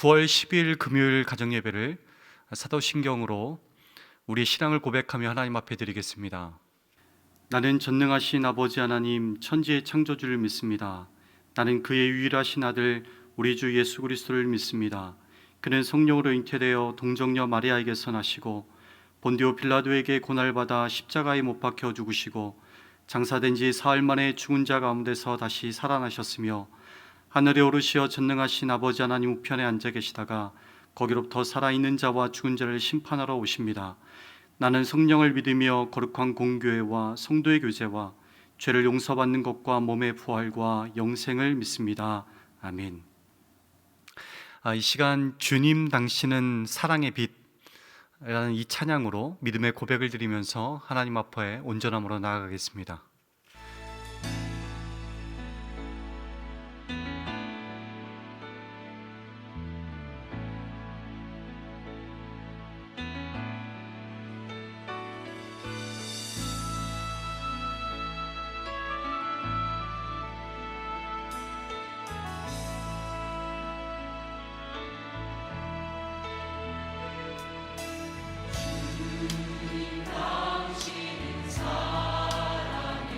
9월 10일 금요일 가정예배를 사도신경으로 우리의 신앙을 고백하며 하나님 앞에 드리겠습니다. 나는 전능하신 아버지 하나님 천지의 창조주를 믿습니다. 나는 그의 유일하신 아들 우리 주 예수 그리스도를 믿습니다. 그는 성령으로 잉태되어 동정녀 마리아에게서 나시고 본디오 빌라도에게 고난받아 십자가에 못 박혀 죽으시고 장사된 지 사흘 만에 죽은 자 가운데서 다시 살아나셨으며 하늘에 오르시어 전능하신 아버지 하나님 우편에 앉아 계시다가 거기로부터 살아있는 자와 죽은 자를 심판하러 오십니다. 나는 성령을 믿으며 거룩한 공교회와 성도의 교제와 죄를 용서받는 것과 몸의 부활과 영생을 믿습니다. 아멘. 이 시간 주님 당신은 사랑의 빛이라는 이 찬양으로 믿음의 고백을 드리면서 하나님 앞에 온전함으로 나아가겠습니다. 당신은 사랑의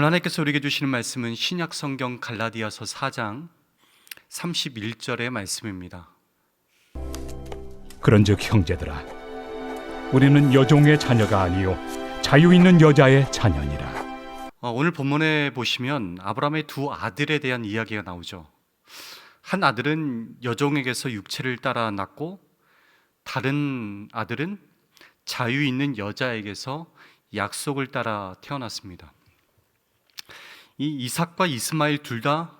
오늘 하나님께서 우리에게 주시는 말씀은 신약 성경 갈라디아서 4장 31절의 말씀입니다. 그런즉 형제들아, 우리는 여종의 자녀가 아니요 자유 있는 여자의 자녀니라. 오늘 본문에 보시면 아브라함의 두 아들에 대한 이야기가 나오죠. 한 아들은 여종에게서 육체를 따라 낳고, 다른 아들은 자유 있는 여자에게서 약속을 따라 태어났습니다. 이 이삭과 이스마엘 둘 다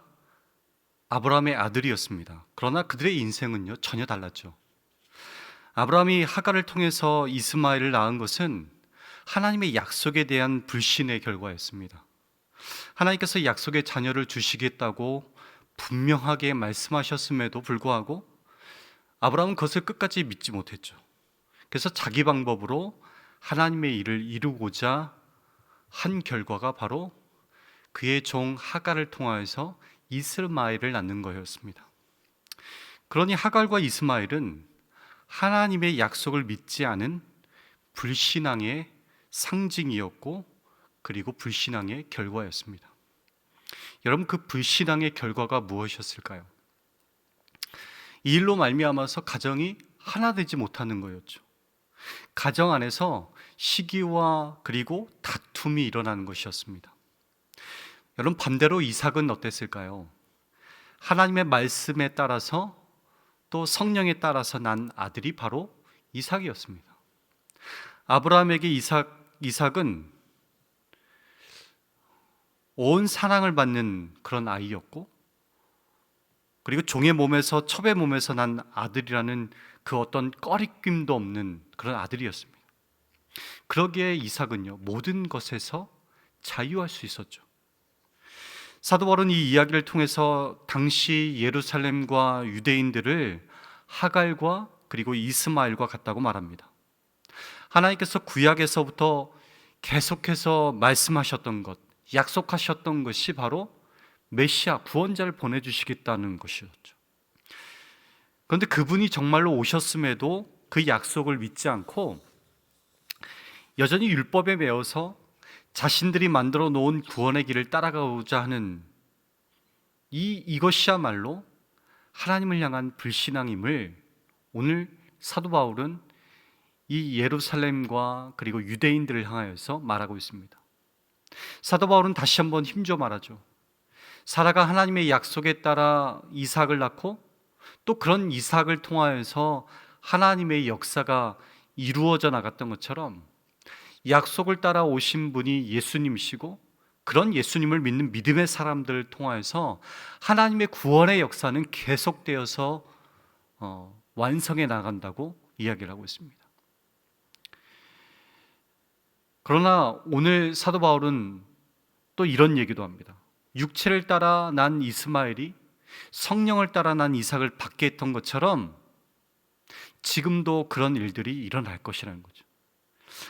아브라함의 아들이었습니다. 그러나 그들의 인생은요 전혀 달랐죠. 아브라함이 하갈을 통해서 이스마엘을 낳은 것은 하나님의 약속에 대한 불신의 결과였습니다. 하나님께서 약속의 자녀를 주시겠다고 분명하게 말씀하셨음에도 불구하고 아브라함은 그것을 끝까지 믿지 못했죠. 그래서 자기 방법으로 하나님의 일을 이루고자 한 결과가 바로 그의 종 하갈을 통하여서 이스마엘을 낳는 거였습니다. 그러니 하갈과 이스마엘은 하나님의 약속을 믿지 않은 불신앙의 상징이었고, 그리고 불신앙의 결과였습니다. 여러분, 그 불신앙의 결과가 무엇이었을까요? 이 일로 말미암아서 가정이 하나 되지 못하는 거였죠. 가정 안에서 시기와 그리고 다툼이 일어나는 것이었습니다. 여러분, 반대로 이삭은 어땠을까요? 하나님의 말씀에 따라서 또 성령에 따라서 난 아들이 바로 이삭이었습니다. 아브라함에게 이삭은 온 사랑을 받는 그런 아이였고, 그리고 종의 몸에서, 첩의 몸에서 난 아들이라는 그 어떤 꺼리낌도 없는 그런 아들이었습니다. 그러기에 이삭은요 모든 것에서 자유할 수 있었죠. 사도 바울은 이 이야기를 통해서 당시 예루살렘과 유대인들을 하갈과 그리고 이스마엘과 같다고 말합니다. 하나님께서 구약에서부터 계속해서 말씀하셨던 것, 약속하셨던 것이 바로 메시아, 구원자를 보내주시겠다는 것이었죠. 그런데 그분이 정말로 오셨음에도 그 약속을 믿지 않고 여전히 율법에 매여서 자신들이 만들어 놓은 구원의 길을 따라가고자 하는 이것이야말로 하나님을 향한 불신앙임을 오늘 사도 바울은 이 예루살렘과 그리고 유대인들을 향하여서 말하고 있습니다. 사도 바울은 다시 한번 힘줘 말하죠. 사라가 하나님의 약속에 따라 이삭을 낳고, 또 그런 이삭을 통하여서 하나님의 역사가 이루어져 나갔던 것처럼 약속을 따라 오신 분이 예수님이시고, 그런 예수님을 믿는 믿음의 사람들을 통하여서 하나님의 구원의 역사는 계속되어서 완성해 나간다고 이야기를 하고 있습니다. 그러나 오늘 사도 바울은 또 이런 얘기도 합니다. 육체를 따라 난 이스마엘이 성령을 따라 난 이삭을 받게 했던 것처럼 지금도 그런 일들이 일어날 것이라는 거죠.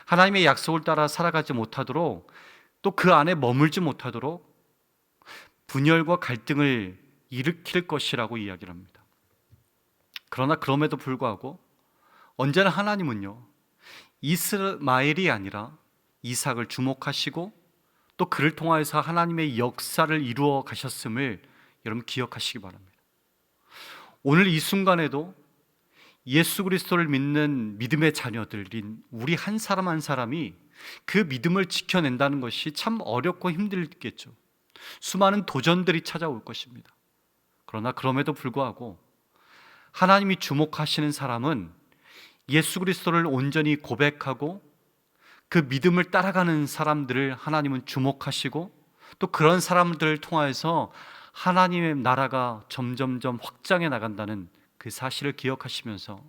하나님의 약속을 따라 살아가지 못하도록, 또 그 안에 머물지 못하도록 분열과 갈등을 일으킬 것이라고 이야기를 합니다. 그러나 그럼에도 불구하고 언제나 하나님은요 이스마엘이 아니라 이삭을 주목하시고, 또 그를 통하여서 하나님의 역사를 이루어 가셨음을 여러분 기억하시기 바랍니다. 오늘 이 순간에도 예수 그리스도를 믿는 믿음의 자녀들인 우리 한 사람 한 사람이 그 믿음을 지켜낸다는 것이 참 어렵고 힘들겠죠. 수많은 도전들이 찾아올 것입니다. 그러나 그럼에도 불구하고 하나님이 주목하시는 사람은 예수 그리스도를 온전히 고백하고 그 믿음을 따라가는 사람들을 하나님은 주목하시고, 또 그런 사람들을 통하여서 하나님의 나라가 점점점 확장해 나간다는 그 사실을 기억하시면서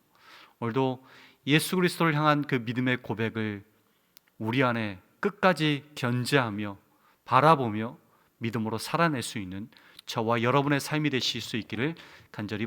오늘도 예수 그리스도를 향한 그 믿음의 고백을 우리 안에 끝까지 견제하며 바라보며 믿음으로 살아낼 수 있는 저와 여러분의 삶이 되실 수 있기를 간절히 바랍니다.